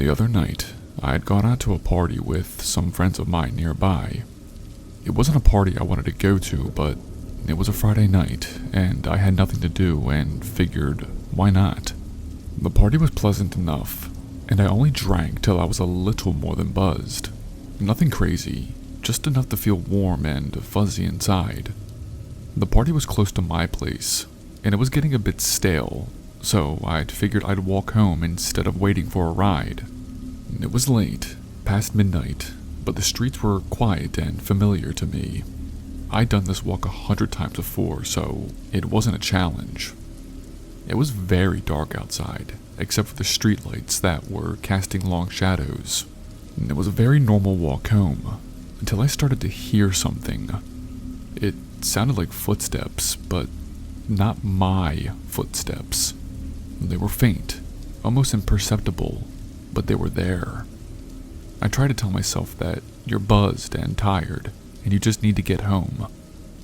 The other night, I had gone out to a party with some friends of mine nearby. It wasn't a party I wanted to go to, but it was a Friday night, and I had nothing to do and figured, why not? The party was pleasant enough, and I only drank till I was a little more than buzzed. Nothing crazy, just enough to feel warm and fuzzy inside. The party was close to my place, and it was getting a bit stale, so I'd figured I'd walk home instead of waiting for a ride. It was late, past midnight, but the streets were quiet and familiar to me. I'd done this walk 100 times before, so it wasn't a challenge. It was very dark outside, except for the streetlights that were casting long shadows. It was a very normal walk home, until I started to hear something. It sounded like footsteps, but not my footsteps. They were faint, almost imperceptible, but they were there. I tried to tell myself that you're buzzed and tired, and you just need to get home.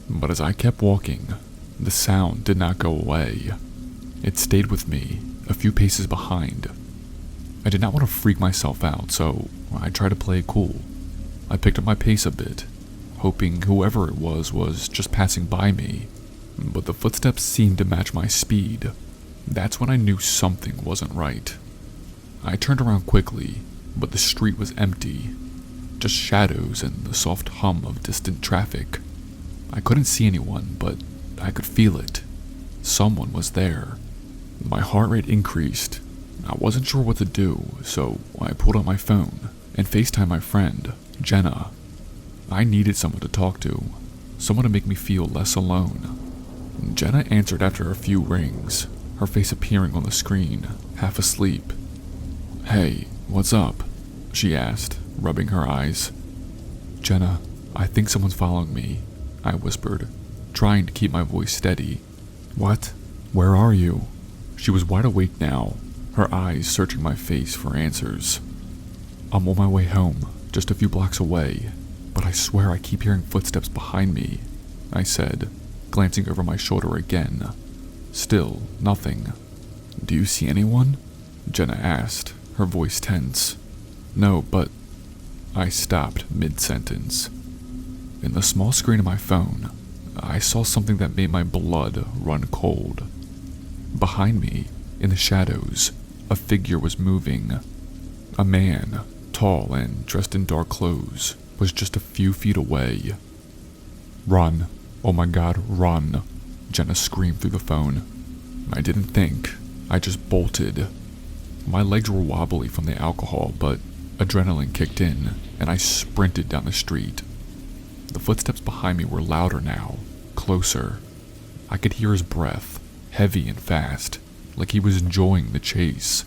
But as I kept walking, the sound did not go away. It stayed with me, a few paces behind. I did not want to freak myself out, so I tried to play it cool. I picked up my pace a bit, hoping whoever it was just passing by me. But the footsteps seemed to match my speed. That's when I knew something wasn't right. I turned around quickly, but the street was empty. Just shadows and the soft hum of distant traffic. I couldn't see anyone, but I could feel it. Someone was there. My heart rate increased. I wasn't sure what to do, so I pulled out my phone and FaceTimed my friend, Jenna. I needed someone to talk to, someone to make me feel less alone. Jenna answered after a few rings, her face appearing on the screen, half asleep. "Hey, what's up?" she asked, rubbing her eyes. "Jenna, I think someone's following me," I whispered, trying to keep my voice steady. "What? Where are you?" She was wide awake now, her eyes searching my face for answers. "I'm on my way home, just a few blocks away, but I swear I keep hearing footsteps behind me," I said, glancing over my shoulder again. Still nothing. "Do you see anyone?" Jenna asked, her voice tense. "No, but..." I stopped mid-sentence. In the small screen of my phone, I saw something that made my blood run cold. Behind me, in the shadows, a figure was moving. A man, tall and dressed in dark clothes, was just a few feet away. "Run. Oh my God, run," Jenna screamed through the phone. I didn't think. I just bolted. My legs were wobbly from the alcohol, but adrenaline kicked in, and I sprinted down the street. The footsteps behind me were louder now, closer. I could hear his breath, heavy and fast, like he was enjoying the chase.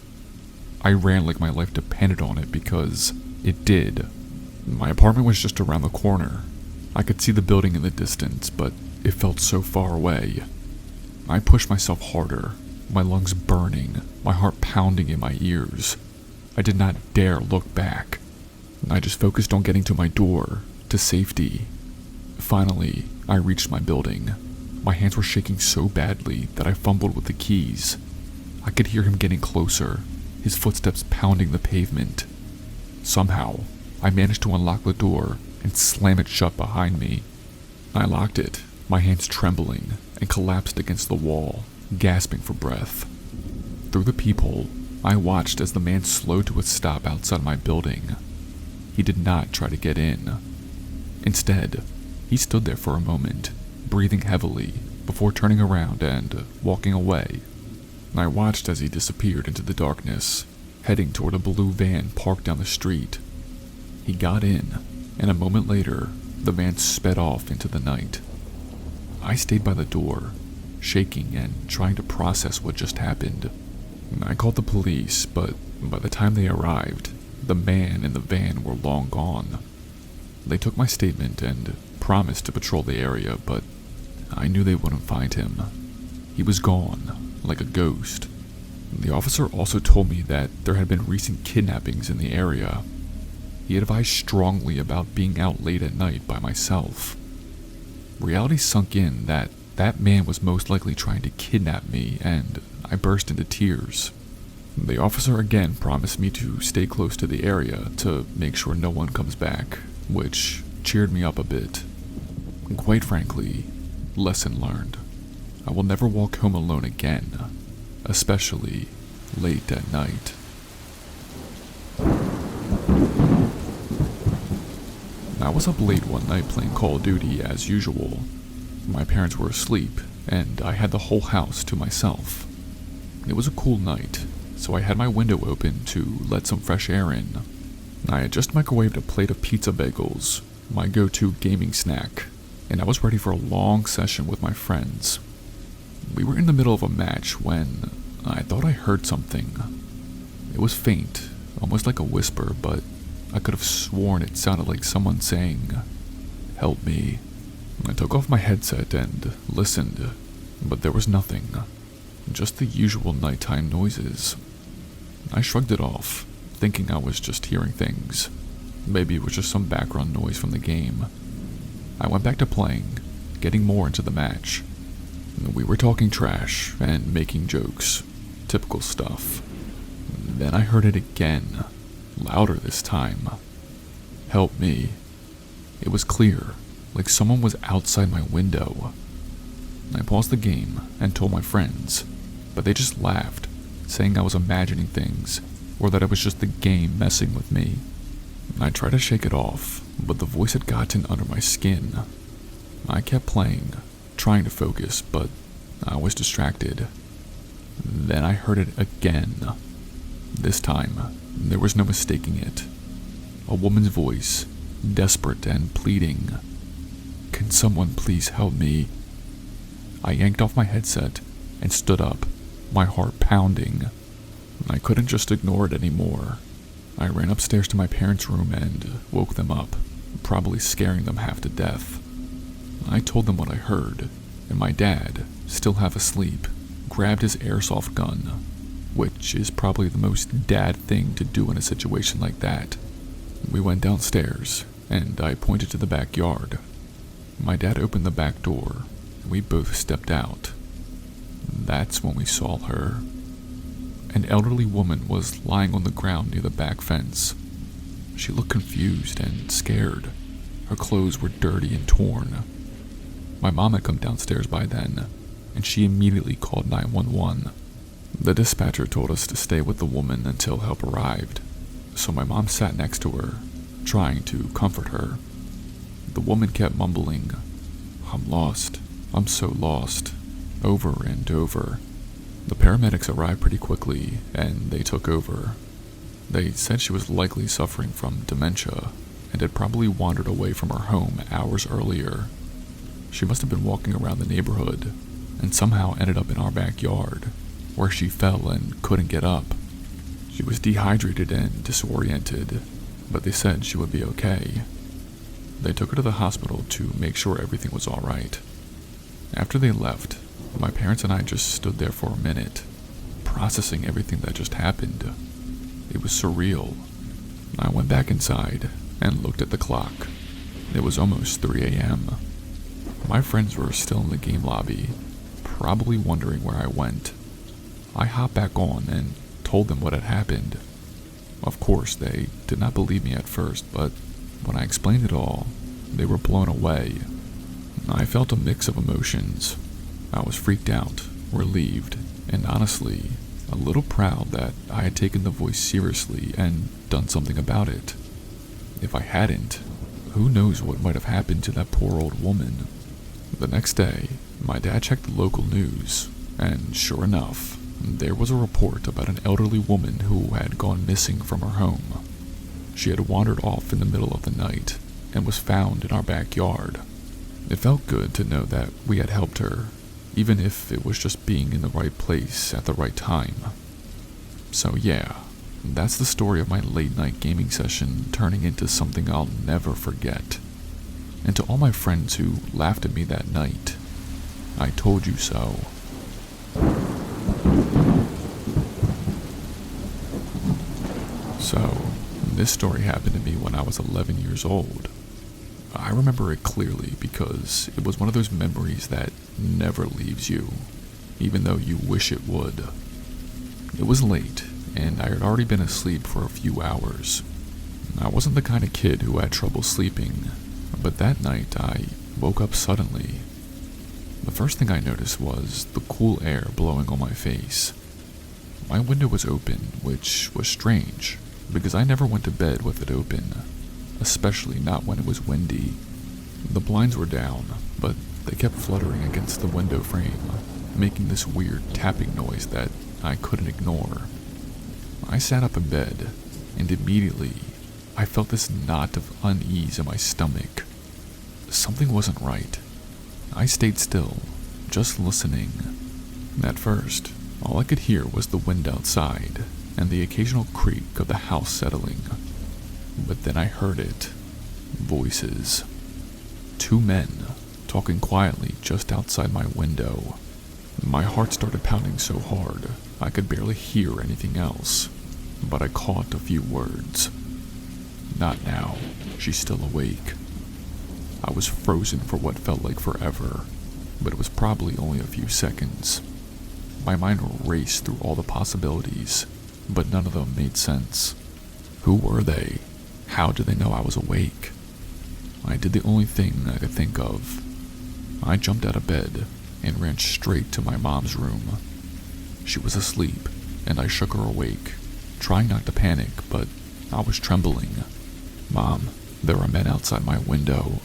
I ran like my life depended on it because it did. My apartment was just around the corner. I could see the building in the distance, but it felt so far away. I pushed myself harder, my lungs burning, my heart pounding in my ears. I did not dare look back. I just focused on getting to my door, to safety. Finally, I reached my building. My hands were shaking so badly that I fumbled with the keys. I could hear him getting closer, his footsteps pounding the pavement. Somehow, I managed to unlock the door and slam it shut behind me. I locked it, my hands trembling, and collapsed against the wall, gasping for breath. Through the peephole, I watched as the man slowed to a stop outside my building. He did not try to get in. Instead, he stood there for a moment, breathing heavily, before turning around and walking away. I watched as he disappeared into the darkness, heading toward a blue van parked down the street. He got in, and a moment later, the van sped off into the night. I stayed by the door, shaking and trying to process what just happened. I called the police, but by the time they arrived, the man and the van were long gone. They took my statement and promised to patrol the area, but I knew they wouldn't find him. He was gone, like a ghost. The officer also told me that there had been recent kidnappings in the area. He advised strongly about being out late at night by myself. Reality sunk in that that man was most likely trying to kidnap me, and I burst into tears. The officer again promised me to stay close to the area to make sure no one comes back, which cheered me up a bit. Quite frankly, lesson learned. I will never walk home alone again, especially late at night. I was up late one night playing Call of Duty as usual. My parents were asleep, and I had the whole house to myself. It was a cool night, so I had my window open to let some fresh air in. I had just microwaved a plate of pizza bagels, my go-to gaming snack, and I was ready for a long session with my friends. We were in the middle of a match when I thought I heard something. It was faint, almost like a whisper, but I could have sworn it sounded like someone saying, "Help me." I took off my headset and listened, but there was nothing. Just the usual nighttime noises. I shrugged it off, thinking I was just hearing things. Maybe it was just some background noise from the game. I went back to playing, getting more into the match. We were talking trash and making jokes, typical stuff. Then I heard it again, louder this time. "Help me." It was clear, like someone was outside my window. I paused the game and told my friends, but they just laughed, saying I was imagining things, or that it was just the game messing with me. I tried to shake it off, but the voice had gotten under my skin. I kept playing, trying to focus, but I was distracted. Then I heard it again. This time, there was no mistaking it. A woman's voice, desperate and pleading. "Can someone please help me?" I yanked off my headset and stood up, my heart pounding. I couldn't just ignore it anymore. I ran upstairs to my parents' room and woke them up, probably scaring them half to death. I told them what I heard, and my dad, still half asleep, grabbed his airsoft gun, which is probably the most dad thing to do in a situation like that. We went downstairs, and I pointed to the backyard. My dad opened the back door, and we both stepped out. That's when we saw her. An elderly woman was lying on the ground near the back fence. She looked confused and scared. Her clothes were dirty and torn. My mom had come downstairs by then, and she immediately called 911. The dispatcher told us to stay with the woman until help arrived, so my mom sat next to her, trying to comfort her. The woman kept mumbling, "I'm lost, I'm so lost," over and over. The paramedics arrived pretty quickly, and they took over. They said she was likely suffering from dementia, and had probably wandered away from her home hours earlier. She must have been walking around the neighborhood, and somehow ended up in our backyard, where she fell and couldn't get up. She was dehydrated and disoriented, but they said she would be okay. They took her to the hospital to make sure everything was alright. After they left, my parents and I just stood there for a minute, processing everything that just happened. It was surreal. I went back inside and looked at the clock. It was almost 3 a.m. My friends were still in the game lobby, probably wondering where I went. I hopped back on and told them what had happened. Of course, they did not believe me at first, but when I explained it all, they were blown away. I felt a mix of emotions. I was freaked out, relieved, and honestly, a little proud that I had taken the voice seriously and done something about it. If I hadn't, who knows what might have happened to that poor old woman. The next day, my dad checked the local news, and sure enough, there was a report about an elderly woman who had gone missing from her home. She had wandered off in the middle of the night and was found in our backyard. It felt good to know that we had helped her, even if it was just being in the right place at the right time. So yeah, that's the story of my late night gaming session turning into something I'll never forget. And to all my friends who laughed at me that night, I told you so. So, this story happened to me when I was 11 years old. I remember it clearly because it was one of those memories that never leaves you, even though you wish it would. It was late, and I had already been asleep for a few hours. I wasn't the kind of kid who had trouble sleeping, but that night I woke up suddenly. The first thing I noticed was the cool air blowing on my face. My window was open, which was strange, because I never went to bed with it open, especially not when it was windy. The blinds were down, but they kept fluttering against the window frame, making this weird tapping noise that I couldn't ignore. I sat up in bed, and immediately I felt this knot of unease in my stomach. Something wasn't right. I stayed still, just listening. At first, all I could hear was the wind outside and the occasional creak of the house settling. But then I heard it. Voices. 2 men talking quietly just outside my window. My heart started pounding so hard I could barely hear anything else, but I caught a few words. Not now. She's still awake. I was frozen for what felt like forever, but it was probably only a few seconds. My mind raced through all the possibilities, but none of them made sense. Who were they? How did they know I was awake? I did the only thing I could think of. I jumped out of bed and ran straight to my mom's room. She was asleep, and I shook her awake, trying not to panic, but I was trembling. "Mom, there are men outside my window,"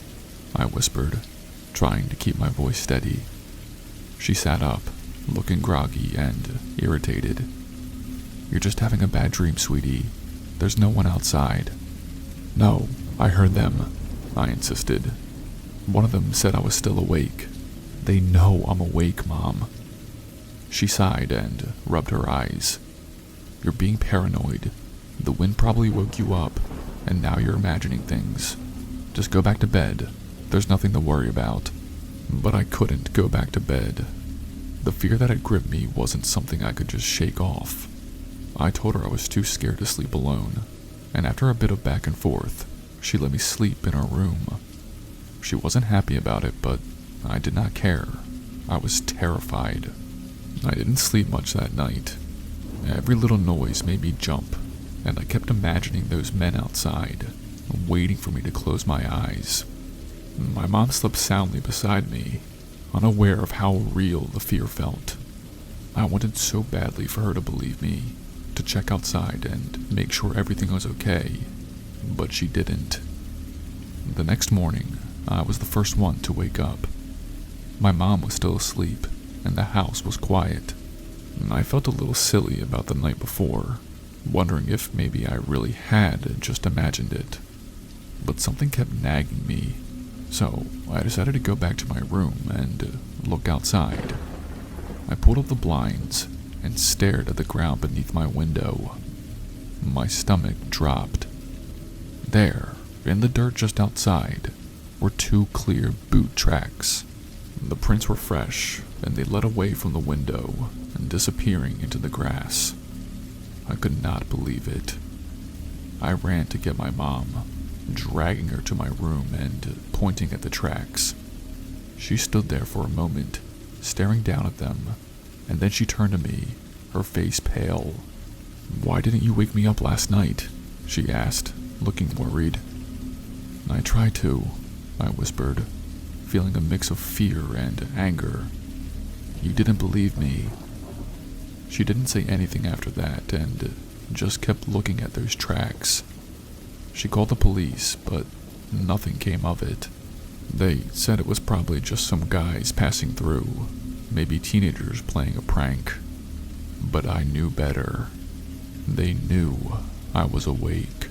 I whispered, trying to keep my voice steady. She sat up, looking groggy and irritated. "You're just having a bad dream, sweetie. There's no one outside." "No, I heard them," I insisted. "One of them said I was still awake. They know I'm awake, Mom." She sighed and rubbed her eyes. "You're being paranoid. The wind probably woke you up, and now you're imagining things. Just go back to bed. There's nothing to worry about." But I couldn't go back to bed. The fear that had gripped me wasn't something I could just shake off. I told her I was too scared to sleep alone, and after a bit of back and forth, she let me sleep in her room. She wasn't happy about it, but I did not care. I was terrified. I didn't sleep much that night. Every little noise made me jump, and I kept imagining those men outside, waiting for me to close my eyes. My mom slept soundly beside me, unaware of how real the fear felt. I wanted so badly for her to believe me, to check outside and make sure everything was okay, but she didn't. The next morning, I was the first one to wake up. My mom was still asleep, and the house was quiet. I felt a little silly about the night before, wondering if maybe I really had just imagined it. But something kept nagging me, so I decided to go back to my room and look outside. I pulled up the blinds and stared at the ground beneath my window. My stomach dropped. There, in the dirt just outside, were 2 clear boot tracks. The prints were fresh, and they led away from the window and disappearing into the grass. I could not believe it. I ran to get my mom, dragging her to my room and pointing at the tracks. She stood there for a moment, staring down at them, and then she turned to me, her face pale. "Why didn't you wake me up last night?" she asked, looking worried. "I tried to," I whispered, feeling a mix of fear and anger. "You didn't believe me." She didn't say anything after that and just kept looking at those tracks. She called the police, but nothing came of it. They said it was probably just some guys passing through, maybe teenagers playing a prank. But I knew better. They knew I was awake.